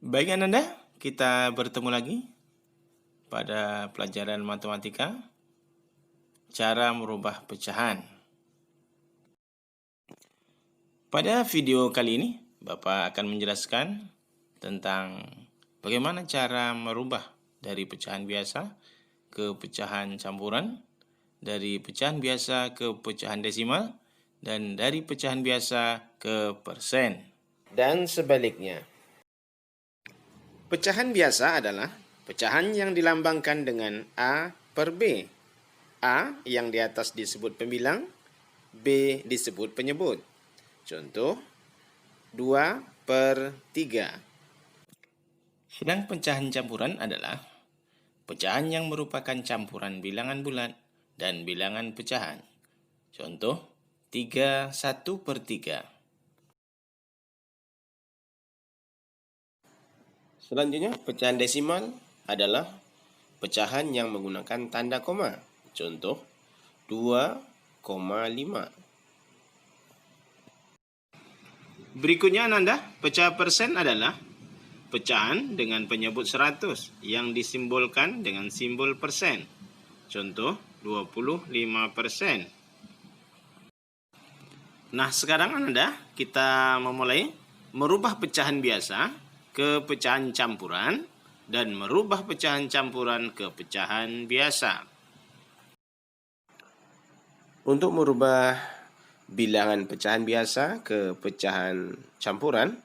Baik Ananda, kita bertemu lagi pada pelajaran matematika, cara merubah pecahan. Pada video kali ini, Bapak akan menjelaskan tentang bagaimana cara merubah dari pecahan biasa ke pecahan campuran, dari pecahan biasa ke pecahan desimal, dan dari pecahan biasa ke persen. Dan sebaliknya. Pecahan biasa adalah pecahan yang dilambangkan dengan A per B. A yang di atas disebut pembilang, B disebut penyebut. Contoh, 2 per 3. Sedang pecahan campuran adalah pecahan yang merupakan campuran bilangan bulat dan bilangan pecahan. Contoh, 3 1 per 3. Selanjutnya, pecahan desimal adalah pecahan yang menggunakan tanda koma. Contoh, 2,5. Berikutnya Ananda, pecahan persen adalah pecahan dengan penyebut 100 yang disimbolkan dengan simbol persen. Contoh, 25%. Nah, sekarang Ananda, kita memulai merubah pecahan biasa ke pecahan campuran dan merubah pecahan campuran ke pecahan biasa. Untuk merubah bilangan pecahan biasa ke pecahan campuran,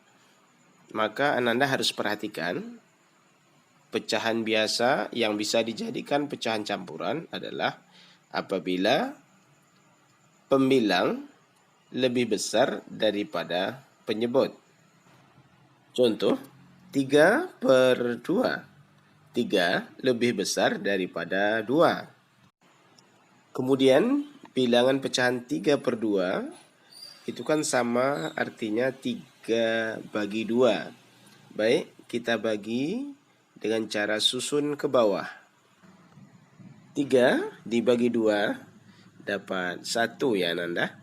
maka Ananda harus perhatikan pecahan biasa yang bisa dijadikan pecahan campuran adalah apabila pembilang lebih besar daripada penyebut. Contoh, 3 per 2. 3 lebih besar daripada 2. Kemudian bilangan pecahan 3 per 2 itu kan sama artinya 3 bagi 2. Baik, kita bagi dengan cara susun ke bawah. 3 dibagi 2 dapat 1 ya Nanda.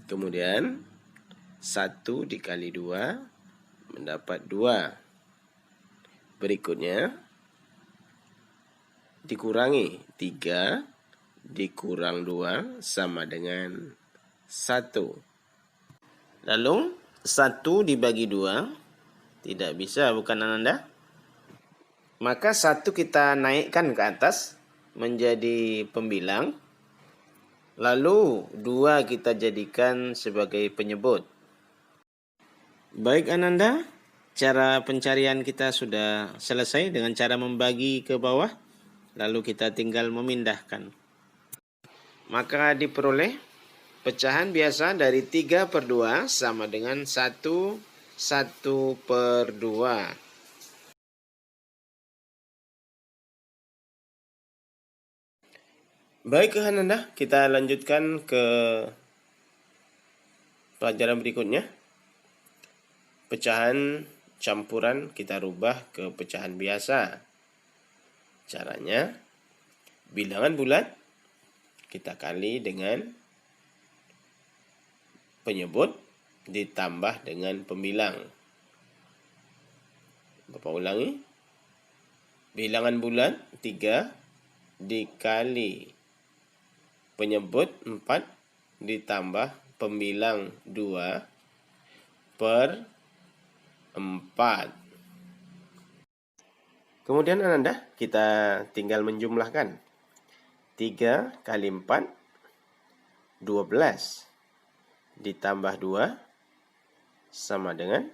Kemudian 1 dikali 2 mendapat 2. Berikutnya dikurangi 3 dikurang 2 sama dengan 1. Lalu 1 dibagi 2 tidak bisa, bukan Ananda? Maka 1 kita naikkan ke atas menjadi pembilang. Lalu 2 kita jadikan sebagai penyebut. Baik Ananda, cara pencarian kita sudah selesai dengan cara membagi ke bawah. Lalu kita tinggal memindahkan. Maka diperoleh pecahan biasa dari 3 per 2 sama dengan 1 per 2. Baik Ananda, kita lanjutkan ke pelajaran berikutnya. Pecahan campuran kita rubah ke pecahan biasa. Caranya, bilangan bulat kita kali dengan penyebut ditambah dengan pembilang. Bapak ulangi. Bilangan bulat 3 dikali penyebut 4 ditambah pembilang 2 per 4. Kemudian Ananda, kita tinggal menjumlahkan. 3 kali 4, 12. Ditambah 2 sama dengan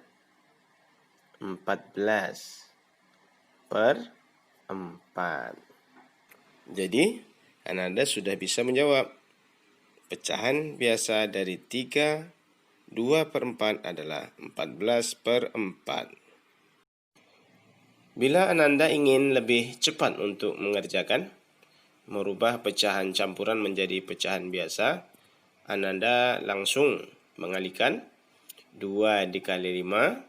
14 per 4. Jadi, Ananda sudah bisa menjawab. Pecahan biasa dari 3, 2 per 4 adalah 14 per 4. Bila Ananda ingin lebih cepat untuk mengerjakan, merubah pecahan campuran menjadi pecahan biasa, Ananda langsung mengalihkan 2 dikali 5,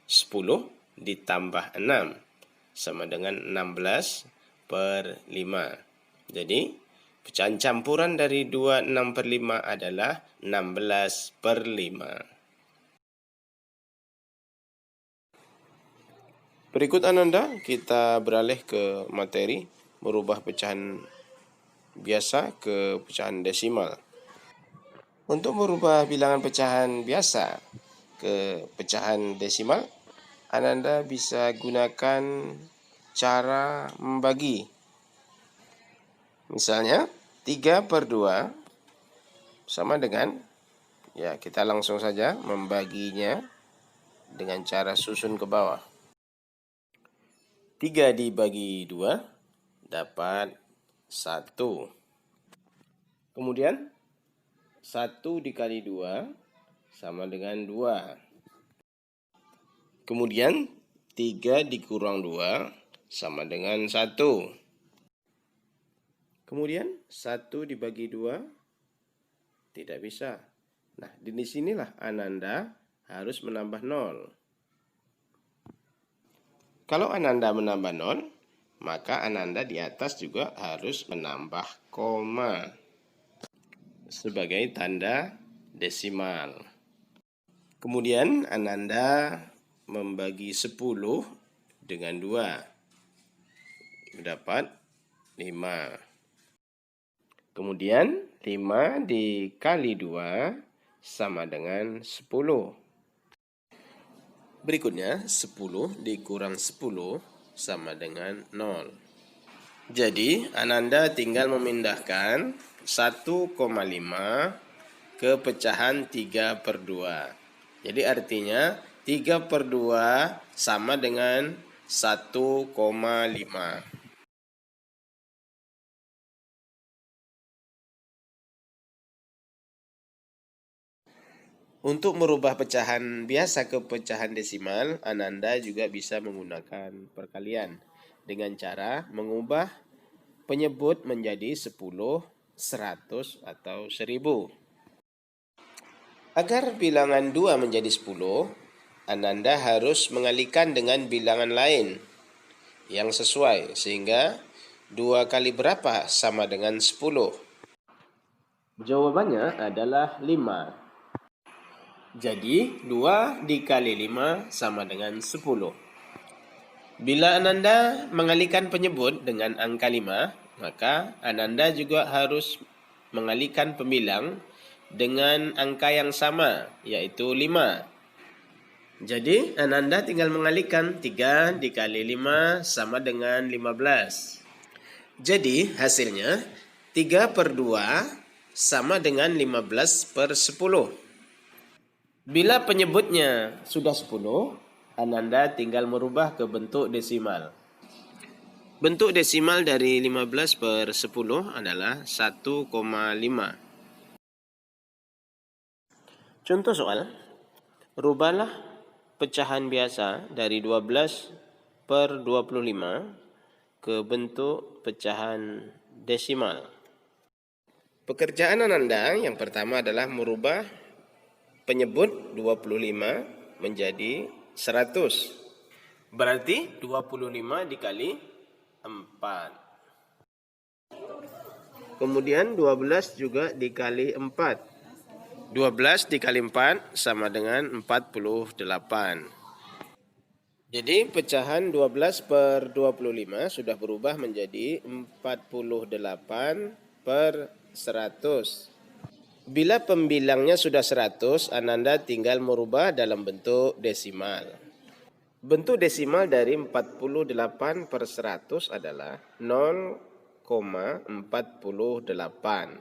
10 ditambah 6 sama dengan 16 per 5. Jadi, pecahan campuran dari 26 per 5 adalah 16 per 5. Berikut Ananda, kita beralih ke materi merubah pecahan biasa ke pecahan desimal. Untuk merubah bilangan pecahan biasa ke pecahan desimal, Ananda bisa gunakan cara membagi. Misalnya, 3/2 sama dengan, ya kita langsung saja membaginya dengan cara susun ke bawah. 3 dibagi 2 dapat 1. Kemudian 1 dikali 2 sama dengan 2. Kemudian 3 dikurang 2 sama dengan 1. Kemudian 1 dibagi 2 tidak bisa. Nah, di sinilah Ananda harus menambah 0. Kalau Ananda menambah 0, maka Ananda di atas juga harus menambah koma sebagai tanda desimal. Kemudian Ananda membagi 10 dengan 2. Mendapat 5. Kemudian 5 dikali 2 sama dengan 10. Berikutnya 10 dikurang 10 sama dengan 0. Jadi Ananda tinggal memindahkan 1,5 ke pecahan 3/2. Jadi artinya 3/2 sama dengan 1,5. Untuk merubah pecahan biasa ke pecahan desimal, Ananda juga bisa menggunakan perkalian dengan cara mengubah penyebut menjadi 10, 100, atau 1000. Agar bilangan 2 menjadi 10, Ananda harus mengalihkan dengan bilangan lain yang sesuai, sehingga 2 kali berapa sama dengan 10? Jawabannya adalah 5. Jadi 2 dikali 5 sama dengan 10. Bila Ananda mengalihkan penyebut dengan angka 5, maka Ananda juga harus mengalihkan pembilang dengan angka yang sama, yaitu 5. Jadi Ananda tinggal mengalihkan 3 dikali 5 sama dengan 15. Jadi hasilnya 3/2 sama dengan 15/10. Bila penyebutnya sudah 10, Ananda tinggal merubah ke bentuk desimal. Bentuk desimal dari 15/10 adalah 1,5. Contoh soal, rubahlah pecahan biasa dari 12/25 ke bentuk pecahan desimal. Pekerjaan Ananda yang pertama adalah merubah penyebut 25 menjadi 100. Berarti 25 dikali 4. Kemudian 12 juga dikali 4. 12 dikali 4 sama dengan 48. Jadi pecahan 12/25 sudah berubah menjadi 48/100. Bila pembilangnya sudah 100, Ananda tinggal merubah dalam bentuk desimal. Bentuk desimal dari 48/100 adalah 0,48.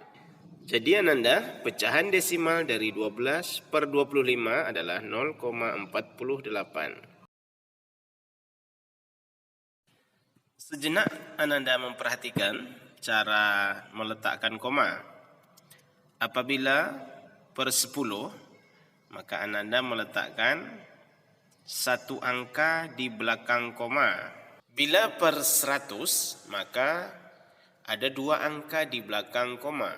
Jadi Ananda, pecahan desimal dari 12/25 adalah 0,48. Sejenak Ananda memperhatikan cara meletakkan koma. Apabila per 10, maka Ananda meletakkan satu angka di belakang koma. Bila per 100, maka ada 2 angka di belakang koma.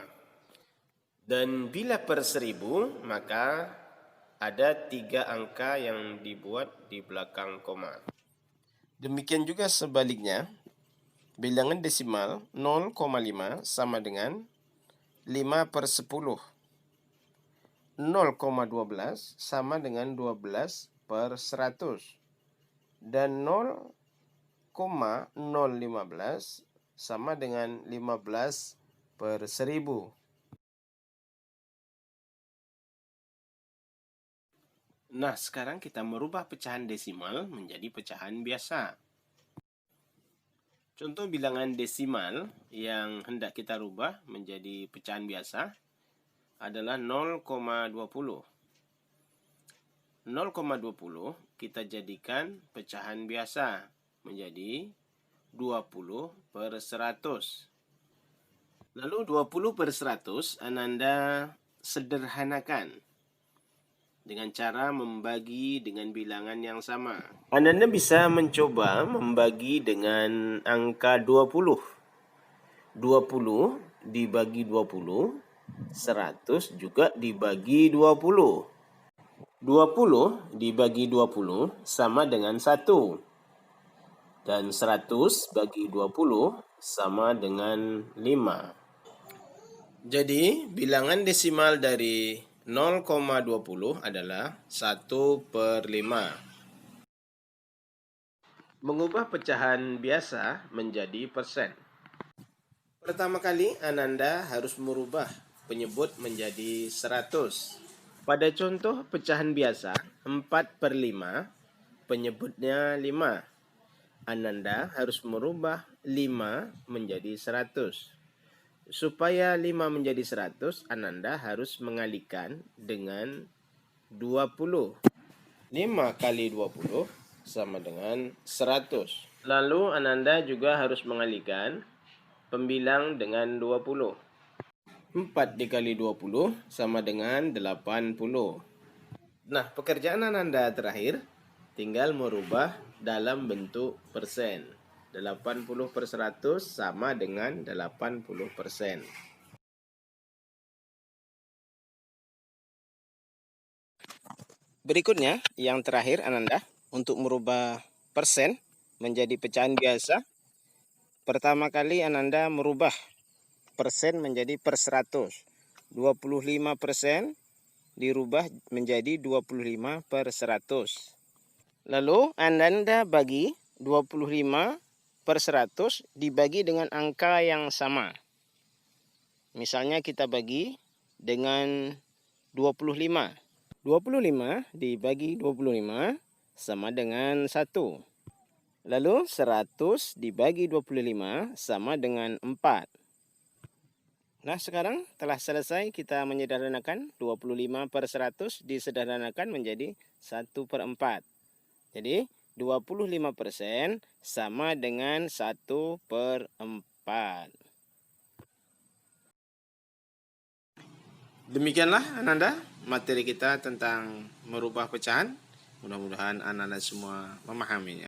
Dan bila per 1000, maka ada 3 angka yang dibuat di belakang koma. Demikian juga sebaliknya, bilangan desimal 0,5 sama dengan 5/10. 0,12 sama dengan 12/100. Dan 0,015 sama dengan 15 per 1000. Nah, sekarang kita merubah pecahan desimal menjadi pecahan biasa. Contoh bilangan desimal yang hendak kita rubah menjadi pecahan biasa adalah 0,20. 0,20 kita jadikan pecahan biasa menjadi 20 per 100. Lalu 20 per 100 Ananda sederhanakan dengan cara membagi dengan bilangan yang sama. Ananda bisa mencoba membagi dengan angka 20. 20 dibagi 20, 100 juga dibagi 20. 20 dibagi 20 sama dengan 1. Dan 100 bagi 20 sama dengan 5. Jadi, bilangan desimal dari 0,20 adalah 1 per 5. Mengubah pecahan biasa menjadi persen. Pertama kali, Ananda harus merubah penyebut menjadi 100. Pada contoh pecahan biasa, 4 per 5, penyebutnya 5. Ananda harus merubah 5 menjadi 100. Supaya 5 menjadi 100, Ananda harus mengalikan dengan 20. 5 kali 20 sama dengan 100. Lalu Ananda juga harus mengalikan pembilang dengan 20. 4 dikali 20 sama dengan 80. Nah, pekerjaan Ananda terakhir tinggal merubah dalam bentuk persen. 80 per 100 sama dengan 80%. Berikutnya, yang terakhir Ananda, untuk merubah persen menjadi pecahan biasa. Pertama kali Ananda merubah persen menjadi per 100. 25% dirubah menjadi 25 per 100. Lalu Ananda bagi 25 per 100 dibagi dengan angka yang sama. Misalnya kita bagi dengan 25. 25 dibagi 25 sama dengan 1. Lalu 100 dibagi 25 sama dengan 4. Nah, sekarang telah selesai kita menyederhanakan 25 per 100 disederhanakan menjadi 1 per 4. Jadi 25% sama dengan 1 per 4. Demikianlah Ananda materi kita tentang merubah pecahan. Mudah-mudahan Ananda semua memahaminya.